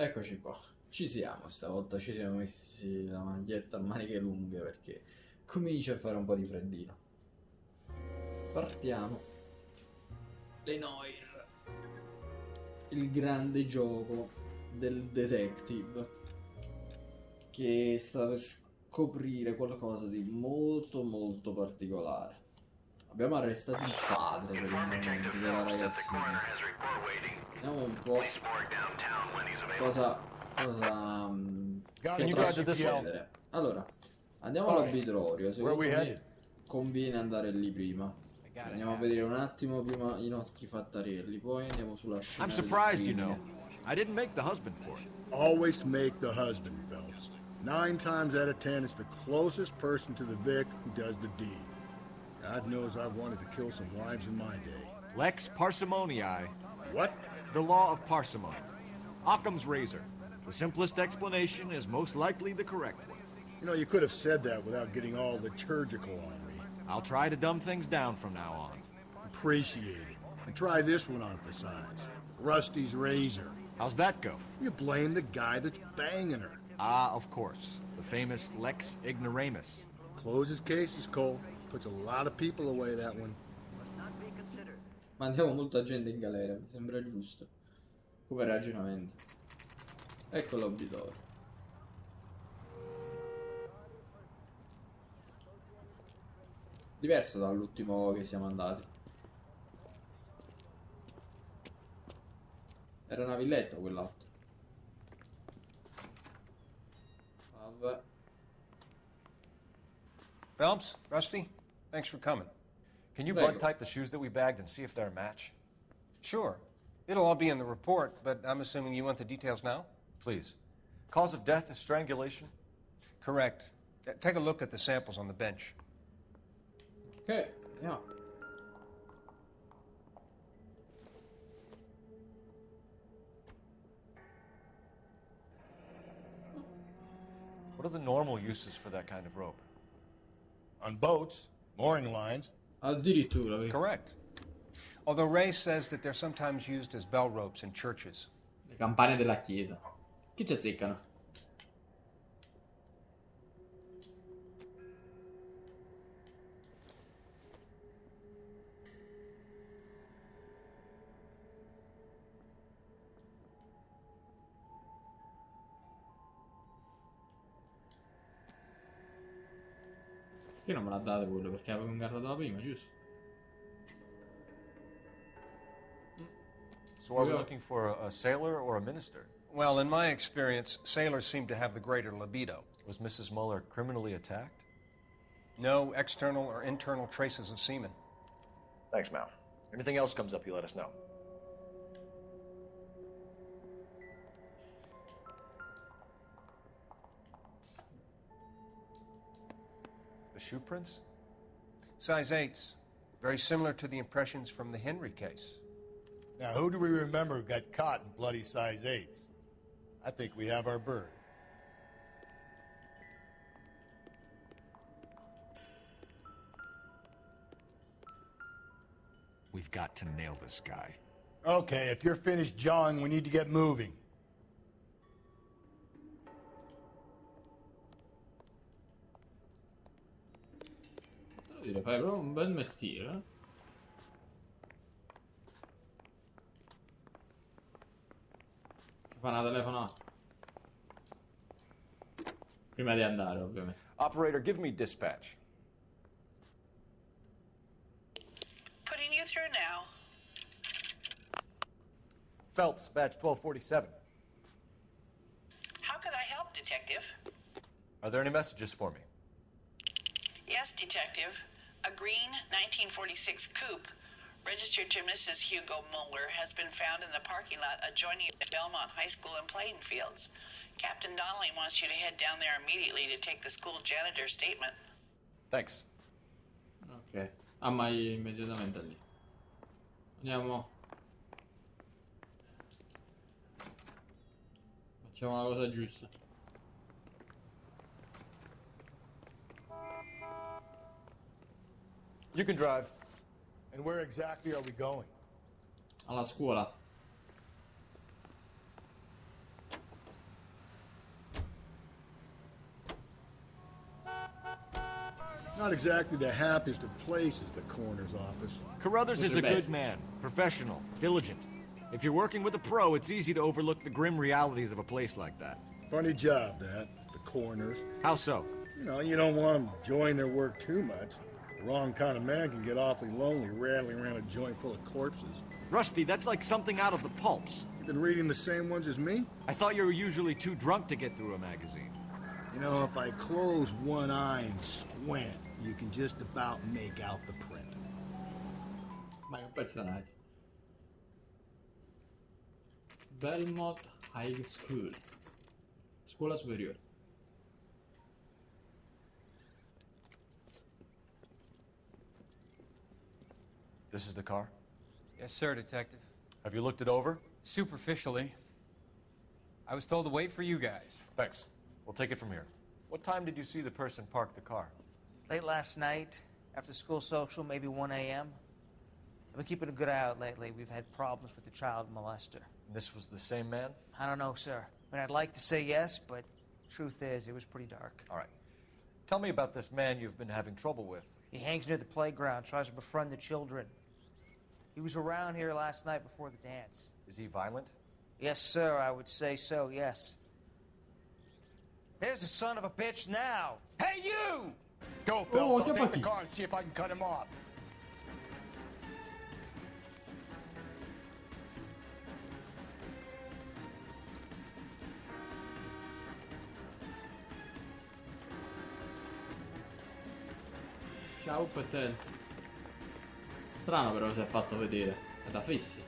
Eccoci qua, ci siamo, stavolta ci siamo messi la maglietta a maniche lunghe perché comincia a fare un po' di freddino. Partiamo. Le Noire, il grande gioco del detective che sta per scoprire qualcosa di molto particolare. Abbiamo arrestato il padre per il momento della ragazzina. Vediamo un po' cosa potrà succedere. Allora, andiamo all'obitorio. Secondo me conviene andare lì prima. Andiamo a vedere un attimo prima i nostri fattarelli, poi andiamo sulla scena. I'm surprised, you know. I didn't make the husband for it. Always make the husband, Phelps. 9 times out of 10, it's the closest person to the Vic who does the deed. God knows I've wanted to kill some wives in my day. Lex parsimoniae. What? The law of parsimony. Occam's razor. The simplest explanation is most likely the correct one. You know, you could have said that without getting all liturgical on me. I'll try to dumb things down from now on. Appreciate it. And try this one on for size. Rusty's razor. How's that go? You blame the guy that's banging her. Ah, of course. The famous Lex ignoramus. Closes cases, Cole. Puts a lot of people away, that one. Mandiamo molta gente in galera, mi sembra giusto come ragionamento. Ecco l'obitorio. Diverso dall'ultimo che siamo andati. Era una villetta quell'altro. Vabbè. Phelps, Rusty, thanks for coming. Can you blood type the shoes that we bagged and see if they're a match? Sure. It'll all be in the report, but I'm assuming you want the details now? Please. Cause of death is strangulation? Correct. Take a look at the samples on the bench. Okay, yeah. What are the normal uses for that kind of rope? On boats, mooring lines. Addirittura. Correct. Although Ray says that they're sometimes used as bell ropes in churches. Le campane della chiesa. Chi ci azzeccano? Perché non me l'ha dato quello? Perché avevo ingarrato la prima, giusto? So are we looking for a sailor or a minister? Well, in my experience, sailors seem to have the greater libido. Was Mrs. Muller criminally attacked? No external or internal traces of semen. Thanks, Mal. Anything else comes up, you let us know. The shoe prints? Size 8s. Very similar to the impressions from the Henry case. Now, who do we remember got caught in bloody size 8s? I think we have our bird. We've got to nail this guy. Okay, if you're finished jawing, we need to get moving. Devo dire, fai proprio un bel mestiere. Fa una telefonata. Prima di andare, ovviamente. Operator, give me dispatch. Putting you through now. Phelps, badge 1247. How could I help, Detective? Are there any messages for me? Yes, Detective. A green 1946 coupe registered to Mrs. Hugo Muller has been found in the parking lot adjoining Belmont High School in Plainfields. Captain Donnelly wants you to head down there immediately to take the school janitor's statement. Thanks. Ok, mai immediatamente lì. Andiamo. Facciamo la cosa giusta. You can drive. And where exactly are we going? Alla scuola. Not exactly the happiest of places, the coroner's office. Carruthers is a good man, professional, diligent. If you're working with a pro, it's easy to overlook the grim realities of a place like that. Funny job, that, the coroner's. How so? You know, you don't want them enjoying their work too much. The wrong kind of man can get awfully lonely rattling around a joint full of corpses. Rusty, that's like something out of the pulps. You been reading the same ones as me? I thought you were usually too drunk to get through a magazine. You know, if I close one eye and squint, you can just about make out the print. Ma è un personaggio. Belmont High School. Scuola superiore. This is the car? Yes, sir, Detective. Have you looked it over? Superficially. I was told to wait for you guys. Thanks. We'll take it from here. What time did you see the person park the car? Late last night, after school social, maybe 1 a.m. I've been keeping a good eye out lately. We've had problems with the child molester. And this was the same man? I don't know, sir. I mean, I'd like to say yes, but truth is, it was pretty dark. All right. Tell me about this man you've been having trouble with. He hangs near the playground, tries to befriend the children. He was around here last night before the dance. Is he violent? Yes, sir, I would say so, yes. There's the son of a bitch now. Hey, you! Go, Oh, Phelps. I'll che take the pacchi. car and see if I can cut him off. Ciao Patel. Strano però si è fatto vedere. È da fessi.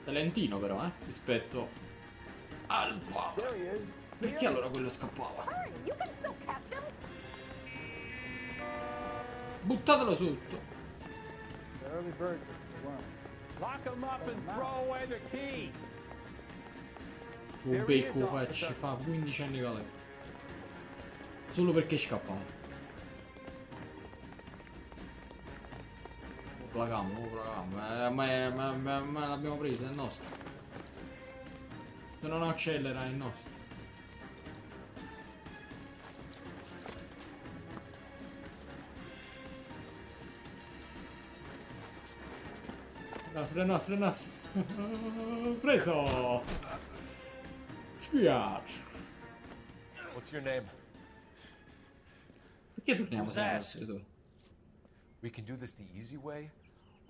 Talentino però, rispetto al padre. Perché allora quello scappava? Buttatelo sotto. Lock him up and throw away the key. Un becco ci fa 15 anni che lei. Solo perché scappava. Ma l'abbiamo preso, è il nostro. Se non accelera è il nostro. È nostro. Preso! Spiace. What's your name? Perché torniamo sempre? We can do this the easy way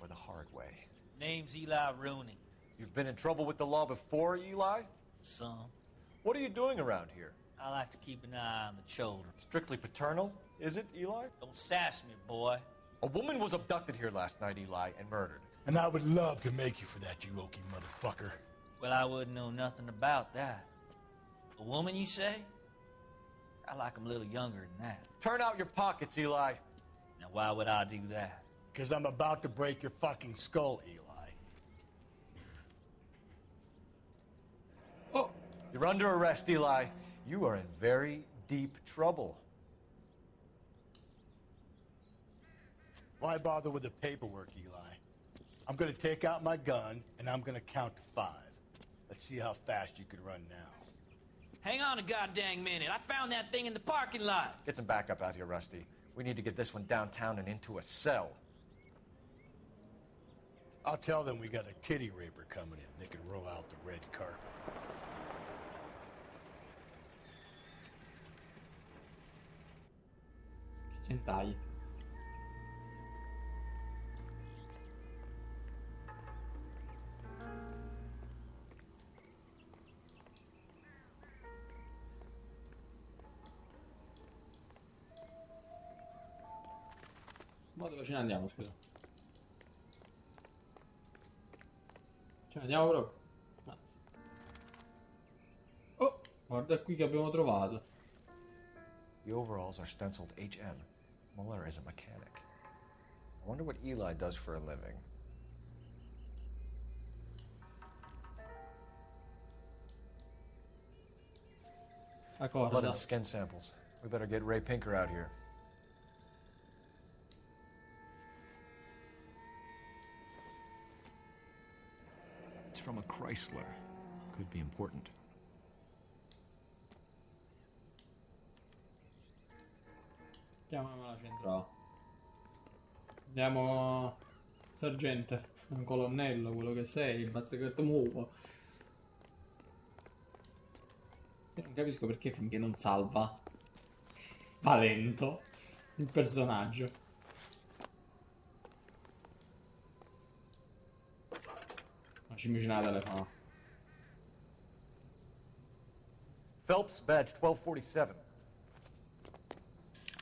or the hard way. Name's Eli Rooney. You've been in trouble with the law before, Eli? Some. What are you doing around here? I like to keep an eye on the children. Strictly paternal, is it, Eli? Don't sass me, boy. A woman was abducted here last night, Eli, and murdered. And I would love to make you for that, you okie motherfucker. Well, I wouldn't know nothing about that. A woman, you say? I like 'em a little younger than that. Turn out your pockets, Eli. Now, why would I do that? Because I'm about to break your fucking skull, Eli. Oh, You're under arrest, Eli. You are in very deep trouble. Why bother with the paperwork, Eli? I'm gonna take out my gun, and I'm gonna count to 5. Let's see how fast you can run now. Hang on a goddamn minute. I found that thing in the parking lot. Get some backup out here, Rusty. We need to get this one downtown and into a cell. I'll tell them we got a kitty raper coming in. They can roll out the red carpet. centai. Ma dove ce ne andiamo, scusa? Ce ne andiamo proprio. Ah, sì. Oh, guarda qui che abbiamo trovato. The overalls are stenciled HM. Muller is a mechanic. I wonder what Eli does for a living. Blood and skin samples. We better get Ray Pinker out here. It's from a Chrysler. Could be important. Chiamiamola centrale. Andiamo, sergente, un colonnello, quello che sei, basta che ti muovo. Io non capisco perché finché non salva va lento il personaggio. Non ci immaginate la telefono. Phelps, badge 1247.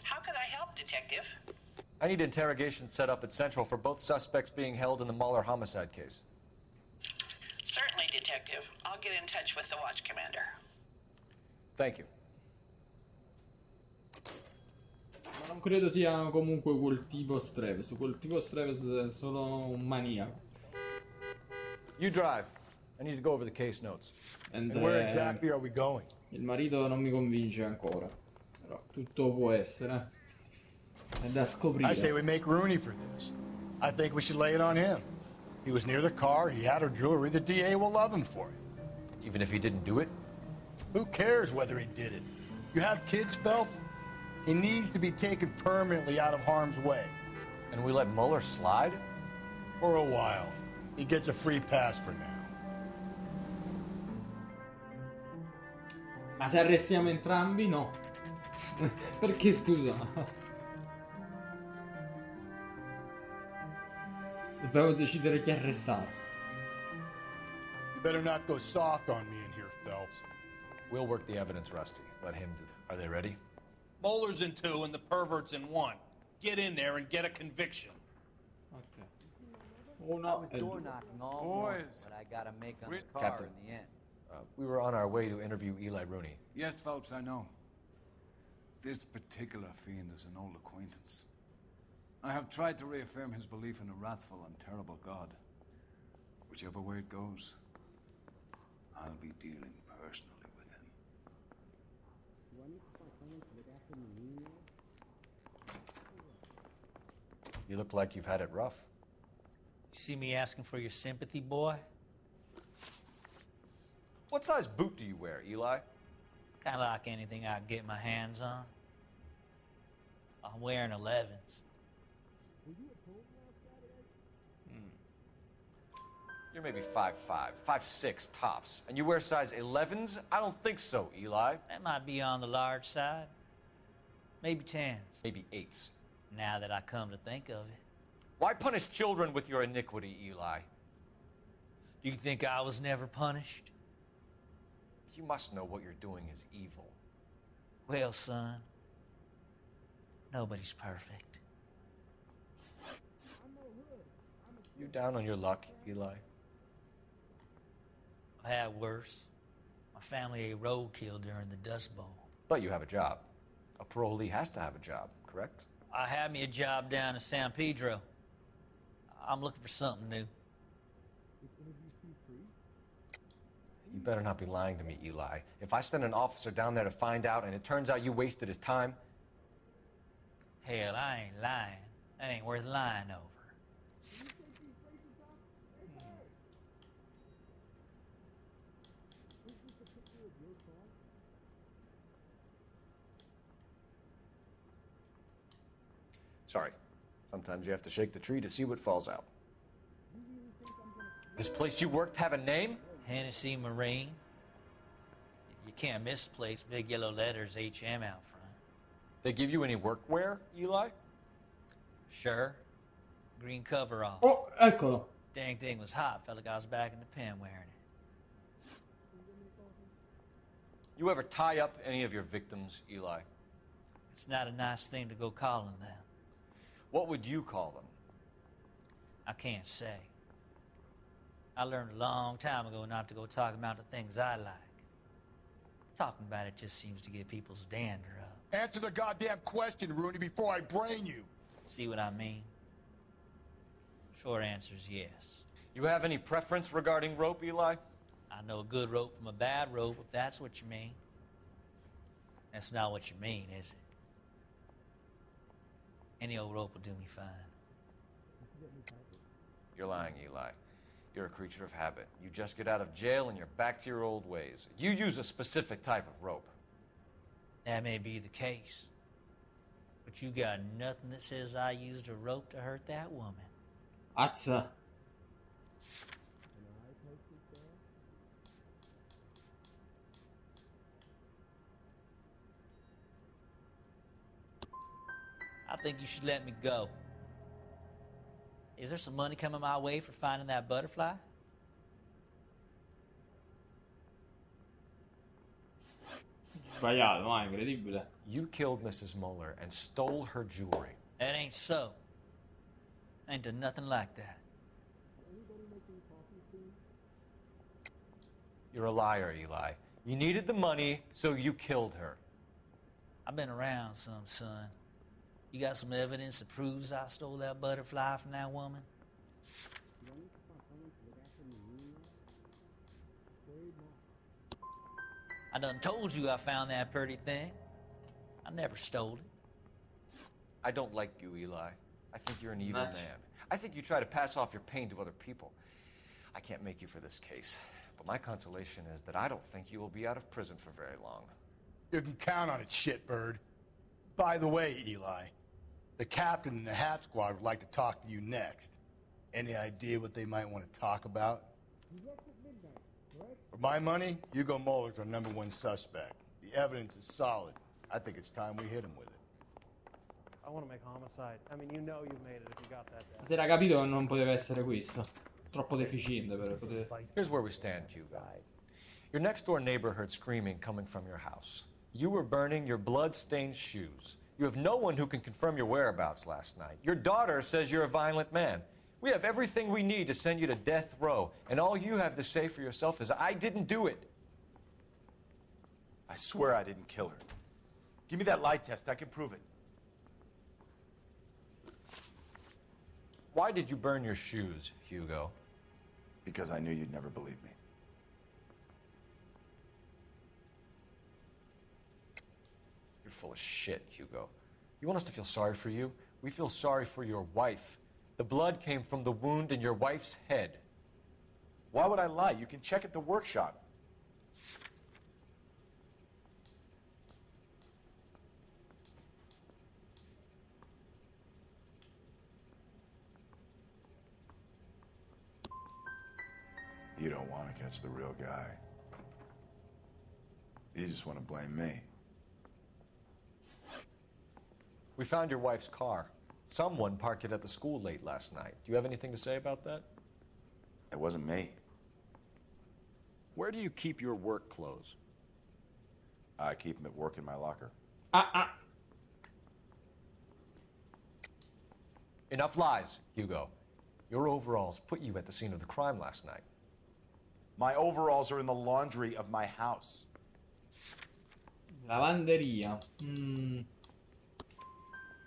How could I help, Detective? I need interrogation set up at Central for both suspects being held in the Muller homicide case. Certainly, Detective. I'll get in touch with the watch commander. Thank you. Ma non credo sia comunque quel tipo Streves. Quel tipo Streves è solo un maniaco. You drive. I need to go over the case notes. And where exactly are we going? Il marito non mi convince ancora. Però tutto può essere. È da scoprire. I say we make Rooney for this. I think we should lay it on him. He was near the car, he had her jewelry, the DA will love him for it. Even if he didn't do it? Who cares whether he did it? You have kids, Phelps? He needs to be taken permanently out of harm's way. And we let Muller slide? For a while. He gets a free pass for now. Ma se arrestiamo entrambi, no. Perché scusa? Dobbiamo decidere chi arrestare. You better not go soft on me in here, Phelps. We'll work the evidence, Rusty. Let him do it. Are they ready? Moeller's in 2 and the pervert's in 1. Get in there and get a conviction. Ok. Uno e due. Boys, but I gotta make on the car Captain. in the end. We were on our way to interview Eli Rooney. Yes, Phelps, I know. This particular fiend is an old acquaintance. I have tried to reaffirm his belief in a wrathful and terrible God. Whichever way it goes, I'll be dealing personally with him. You look like you've had it rough. You see me asking for your sympathy, boy? What size boot do you wear, Eli? Kind of like anything I can get my hands on. I'm wearing 11s. You're maybe 5'5", 5'6", tops. And you wear size 11s? I don't think so, Eli. That might be on the large side. Maybe 10s. Maybe 8s. Now that I come to think of it. Why punish children with your iniquity, Eli? Do you think I was never punished? You must know what you're doing is evil. Well, son, nobody's perfect. You down on your luck, Eli? I had worse. My family ate roadkill during the Dust Bowl. But you have a job. A parolee has to have a job, correct? I had me a job down in San Pedro. I'm looking for something new. You better not be lying to me, Eli. If I send an officer down there to find out and it turns out you wasted his time... Hell, I ain't lying. That ain't worth lying over. Sorry. Sometimes you have to shake the tree to see what falls out. This place you worked have a name? Hennessy Marine. You can't misplace big yellow letters HM out front. They give you any workwear, Eli? Sure. Green coverall. Oh, eccolo. Dang thing was hot. Felt like I was back in the pen wearing it. You ever tie up any of your victims, Eli? It's not a nice thing to go calling them. What would you call them? I can't say. I learned a long time ago not to go talking about the things I like. Talking about it just seems to get people's dander up. Answer the goddamn question, Rooney, before I brain you. See what I mean? Short answer is yes. You have any preference regarding rope, Eli? I know a good rope from a bad rope, if that's what you mean. That's not what you mean, is it? Any old rope will do me fine. You're lying, Eli. You're a creature of habit. You just get out of jail and you're back to your old ways. You use a specific type of rope. That may be the case. But you got nothing that says I used a rope to hurt that woman. Azza. I think you should let me go. Is there some money coming my way for finding that butterfly? Sbagliato, ma è incredibile. You killed Mrs. Muller and stole her jewelry. That ain't so. I ain't done nothing like that. You're a liar, Eli. You needed the money, so you killed her. I've been around some, son. You got some evidence that proves I stole that butterfly from that woman? I done told you I found that pretty thing. I never stole it. I don't like you, Eli. I think you're an evil man. I think you try to pass off your pain to other people. I can't make you for this case, but my consolation is that I don't think you will be out of prison for very long. You can count on it, shitbird. By the way, Eli, the captain and the hat squad would like to talk to you next. Any idea what they might want to talk about? For my money, Hugo Muller's our #1 suspect. The evidence is solid. I think it's time we hit him with it. I want to make homicide. I mean, you know you've made it if you got that down. Si era capito che non poteva essere questo. Troppo deficiente per poter... Here's where we stand, Hugo. Your next-door neighbor heard screaming coming from your house. You were burning your blood-stained shoes. You have no one who can confirm your whereabouts last night. Your daughter says you're a violent man. We have everything we need to send you to death row, and all you have to say for yourself is, I didn't do it. I swear I didn't kill her. Give me that lie test. I can prove it. Why did you burn your shoes, Hugo? Because I knew you'd never believe me. You're full of shit, Hugo. You want us to feel sorry for you? We feel sorry for your wife. The blood came from the wound in your wife's head. Why would I lie? You can check at the workshop. You don't want to catch the real guy. You just want to blame me. We found your wife's car. Someone parked it at the school late last night. Do you have anything to say about that? It wasn't me. Where do you keep your work clothes? I keep them at work in my locker. Enough lies, Hugo. Your overalls put you at the scene of the crime last night. My overalls are in the laundry of my house. Lavanderia.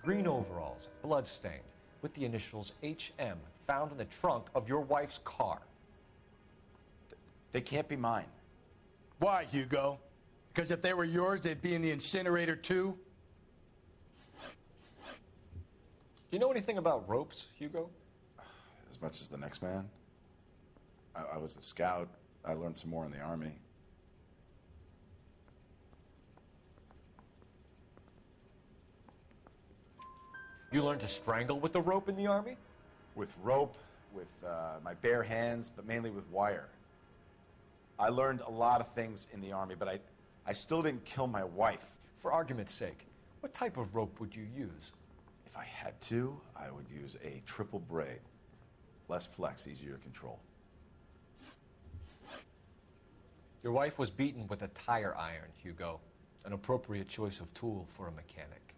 Green overalls, blood-stained, with the initials HM found in the trunk of your wife's car. They can't be mine. Why, Hugo? Because if they were yours, they'd be in the incinerator too? Do you know anything about ropes, Hugo? As much as the next man. I was a scout. I learned some more in the Army. You learned to strangle with the rope in the Army? With rope, with my bare hands, but mainly with wire. I learned a lot of things in the Army, but I still didn't kill my wife. For argument's sake, what type of rope would you use? If I had to, I would use a triple braid. Less flex, easier to control. Your wife was beaten with a tire iron, Hugo. An appropriate choice of tool for a mechanic.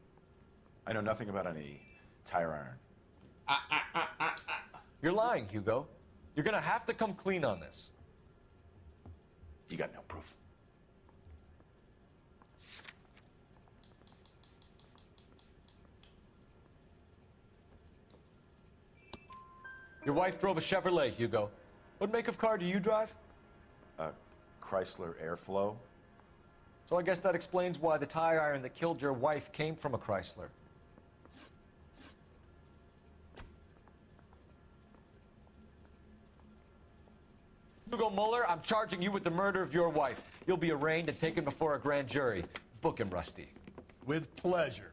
I know nothing about any tire iron. You're lying, Hugo. You're gonna have to come clean on this. You got no proof. Your wife drove a Chevrolet, Hugo. What make of car do you drive? A Chrysler Airflow. So I guess that explains why the tire iron that killed your wife came from a Chrysler. Hugo Muller, I'm charging you with the murder of your wife. You'll be arraigned and taken before a grand jury. Book him, Rusty. With pleasure.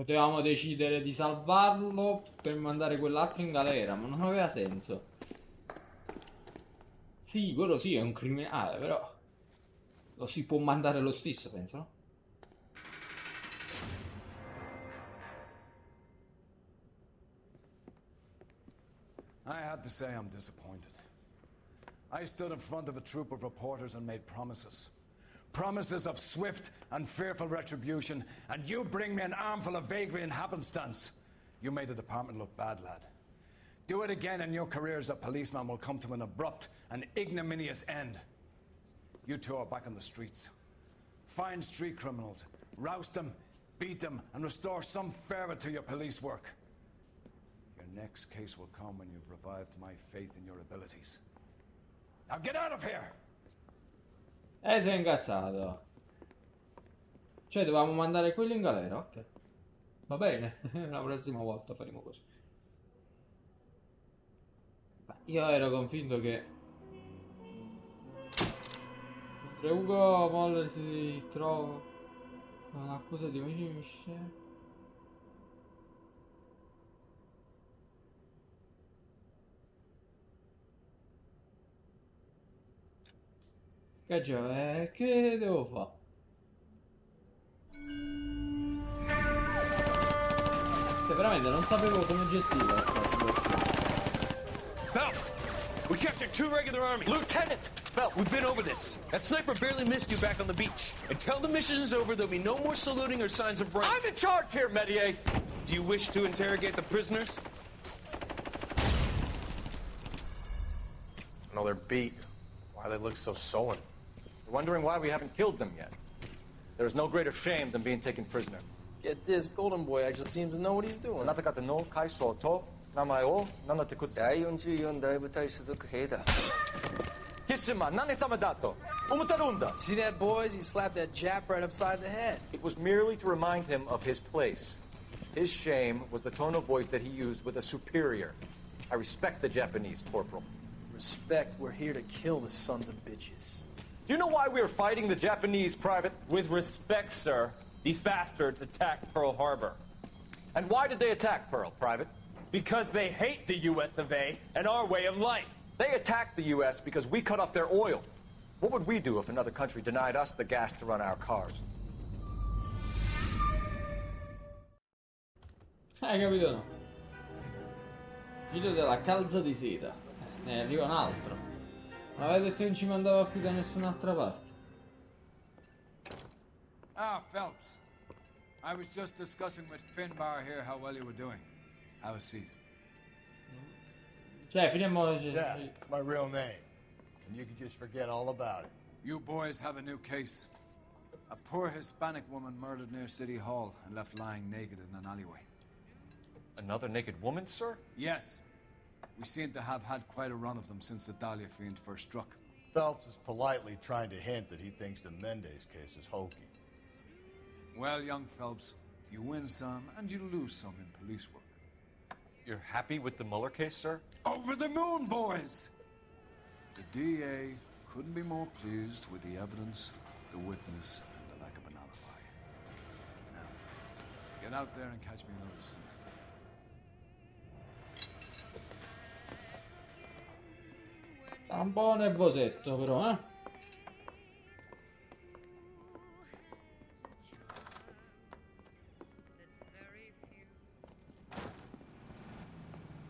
Potevamo decidere di salvarlo per mandare quell'altro in galera, ma non aveva senso. Sì, quello sì è un criminale, però lo si può mandare lo stesso, penso, no? I have to say I'm disappointed. I stood in front of a troop of reporters and made promises. Promises of swift and fearful retribution, and you bring me an armful of vagary and happenstance. You made the department look bad, lad. Do it again and your career as a policeman will come to an abrupt and ignominious end. You two are back on the streets. Find street criminals, roust them, beat them, and restore some fervor to your police work. Your next case will come when you've revived my faith in your abilities. Now get out of here! Sei incazzato. Cioè, dovevamo mandare quello in galera, ok. Va bene, la prossima volta faremo così. Ma io ero convinto che mentre Ugo Moller si trova un'accusa di Mistero. Che devo fare? Cioè, veramente non sapevo come gestire questa situazione. Phelps, we captured 2 regular army. Lieutenant! Phelps, we've been over this. That sniper barely missed you back on the beach. Until the mission is over, there'll be no more saluting or signs of rank. I'm in charge here, Medier! Do you wish to interrogate the prisoners? No, they're beat. Why they look so sullen? You're wondering why we haven't killed them yet. There's no greater shame than being taken prisoner. Get this, Golden Boy actually seems to know what he's doing. See that, boys? He slapped that Jap right upside the head. It was merely to remind him of his place. His shame was the tone of voice that he used with a superior. I respect the Japanese, Corporal. Respect, we're here to kill the sons of bitches. Do you know why we are fighting the Japanese, Private? With respect, sir, these bastards attacked Pearl Harbor. And why did they attack Pearl, Private? Because they hate the US of A and our way of life. They attacked the US because we cut off their oil. What would we do if another country denied us the gas to run our cars? Hai capito, no? Figlio della calza di seta. Ne arriva un altro. Ma avete detto che non ci mandava più da nessun'altra parte. Ah, Phelps. I was just discussing with Finbar here how well you were doing. Have a seat. Cioè, finiamo... Yeah, my real name. And you can just forget all about it. You boys have a new case. A poor Hispanic woman murdered near City Hall and left lying naked in an alleyway. Another naked woman, sir? Yes. We seem to have had quite a run of them since the Dahlia fiend first struck. Phelps is politely trying to hint that he thinks the Mendez case is hokey. Well, young Phelps, you win some and you lose some in police work. You're happy with the Mueller case, sir? Over the moon, boys! The DA couldn't be more pleased with the evidence, the witness, and the lack of an alibi. Now, get out there and catch me another sinner. Un po' nervosetto però, eh?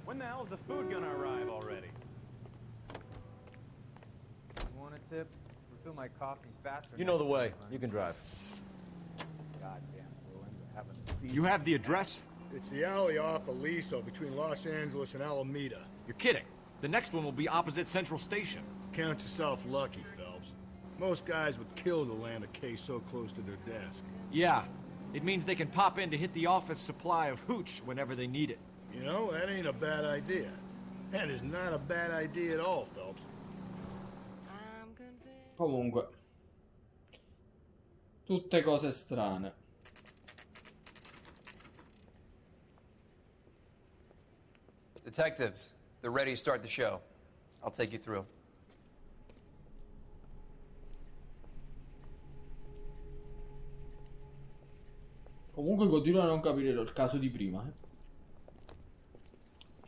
When the hell is the food gonna arrive already? You want a tip? Refill my coffee faster. You know the way. You can drive. Goddamn, we'll end up having You have the address? It's the alley off Aliso between Los Angeles and Alameda. You're kidding. The next one will be opposite Central Station. Count yourself lucky, Phelps. Most guys would kill to land a case so close to their desk. Yeah. It means they can pop in to hit the office supply of hooch whenever they need it. You know, that ain't a bad idea. That is not a bad idea at all, Phelps. Comunque. Tutte cose strane. Detectives, they're ready to start the show. I'll take you through. Comunque continuo a non capire il caso di prima.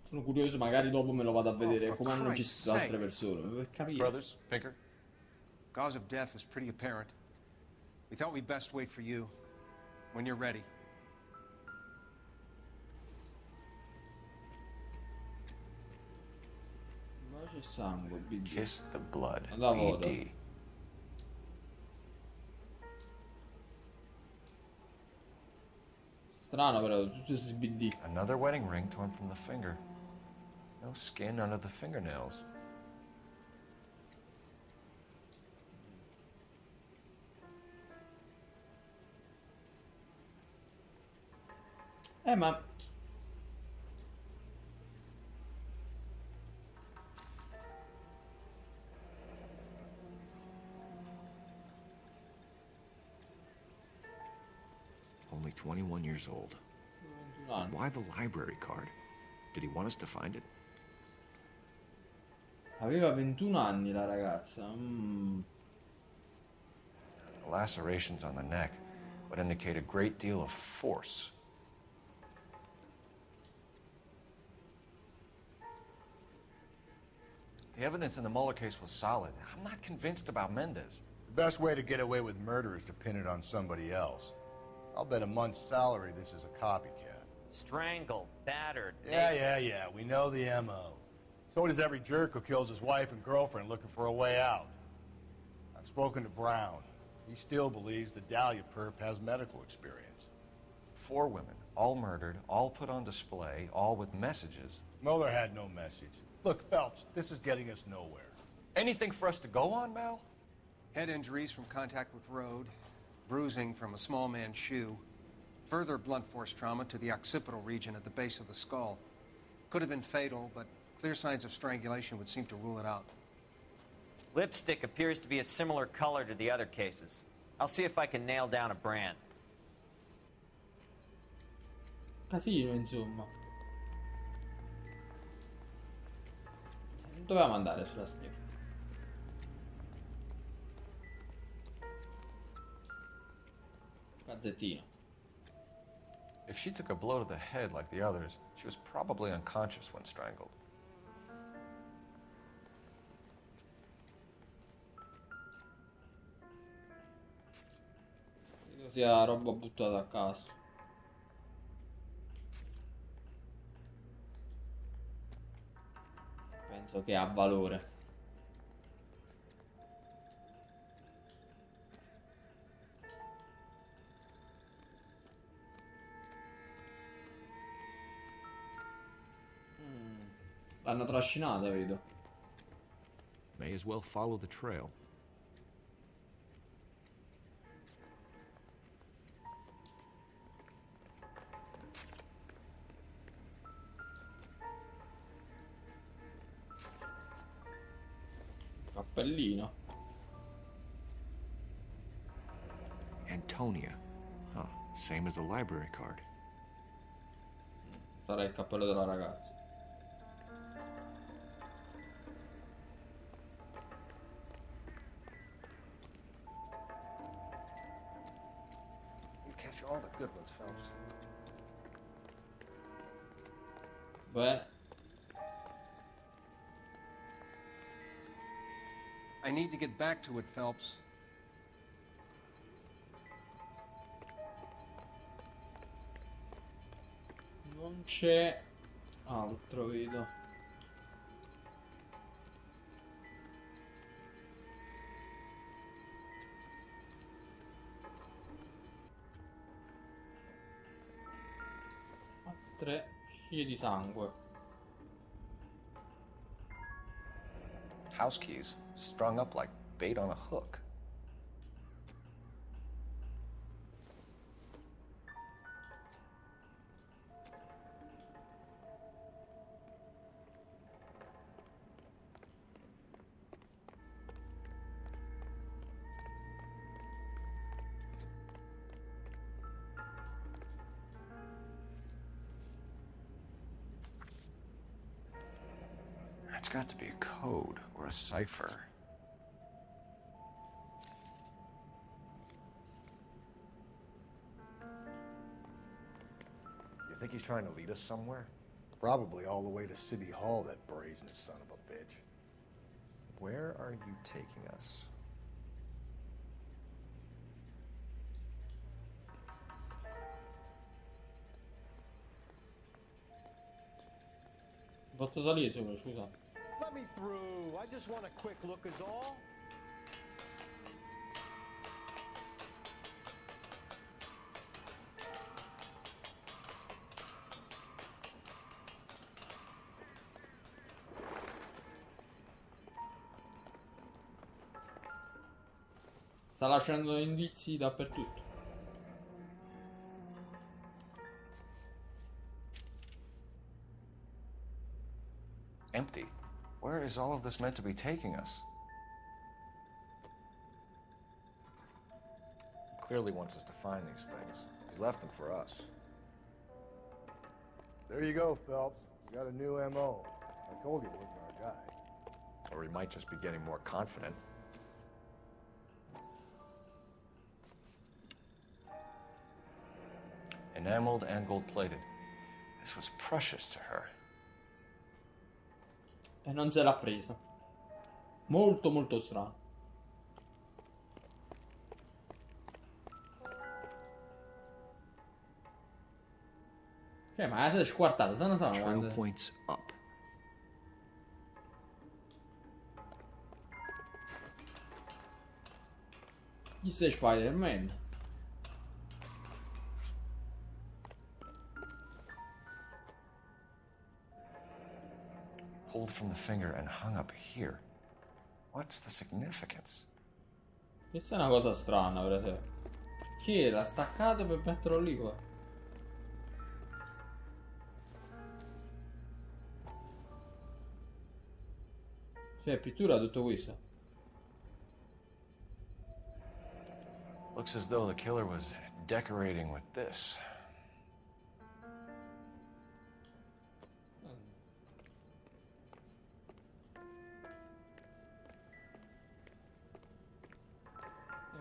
Sono curioso, magari dopo me lo vado a vedere come hanno gestito altre persone, per capire. Brothers, Pinker? Cause of death is pretty apparent. We thought we'd best wait for you when you're ready. Ma c'è sangue, BG. Kiss the blood. Lavoro. BD. Strano però, tutti questi BD. Another wedding ring torn from the finger. No skin under the fingernails. Ma... Only 21 years old. But why the library card? Did he want us to find it? Aveva 21 anni la ragazza. The lacerations on the neck would indicate a great deal of force. The evidence in the Mueller case was solid. I'm not convinced about Mendez. The best way to get away with murder is to pin it on somebody else. I'll bet a month's salary this is a copycat. Strangled, battered. Yeah. We know the M.O. So does every jerk who kills his wife and girlfriend looking for a way out. I've spoken to Brown. He still believes the Dahlia perp has medical experience. 4 women, all murdered, all put on display, all with messages. Mueller had no message. Look, Phelps, this is getting us nowhere. Anything for us to go on, Mal? Head injuries from contact with road, bruising from a small man's shoe, further blunt force trauma to the occipital region at the base of the skull. Could have been fatal, but clear signs of strangulation would seem to rule it out. Lipstick appears to be a similar color to the other cases. I'll see if I can nail down a brand. Casino, insomma. Dovevamo andare sulla strada. Gazzettino. If she took a blow to the head like the others, she was probably unconscious when strangled. Credo sia roba buttata a caso. Penso che ha valore. L'hanno trascinata, vedo. May as well follow the trail. Cappellino. Antonia. Huh, same as the library card. Sarà il cappello della ragazza. You catch all the good ones, Phelps. Beh. I need to get back to it, Phelps. Non c'è altro, vedo. Tre scie di sangue. House keys, strung up like bait on a hook. It's got to be a code or a cipher. Think he's trying to lead us somewhere? Probably all the way to City Hall, that brazen son of a bitch. Where are you taking us? Posso salire solo, scusa. Let me through. I just want a quick look is all. Sta lasciando indizi dappertutto. Empty. Where is all of this meant to be taking us? He clearly wants us to find these things. He's left them for us. There you go, Phelps. You got a new M.O. I told you he wasn't our guy. Or he might just be getting more confident. Enameled and gold-plated. This was precious to her. E non se l'ha presa. Molto molto strano. Cioè, ma si è squartata, se ne sa quando... points up. Chi sei Spider-Man? Pulled from the finger and hung up here. What's the significance? Questa è una cosa strana, per esempio. Che l'ha staccato per metterlo lì qua. Cioè, pittura tutto questo. Looks as though the killer was decorating with this.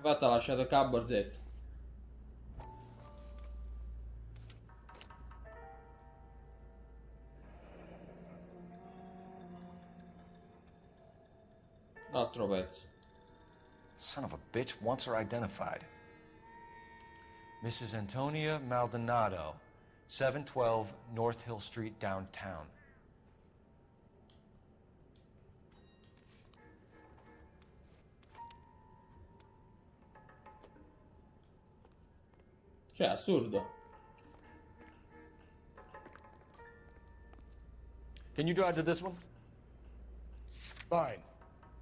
Infatti ha lasciato K borzetto. Altro pezzo. Son of a bitch wants her identified. Mrs. Antonia Maldonado, 712 North Hill Street, downtown. Cioè, assurdo. Can you drive to this one? Fine.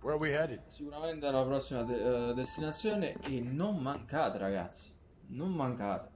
Where are we headed? Sicuramente è la prossima destinazione e non mancate, ragazzi. Non mancate.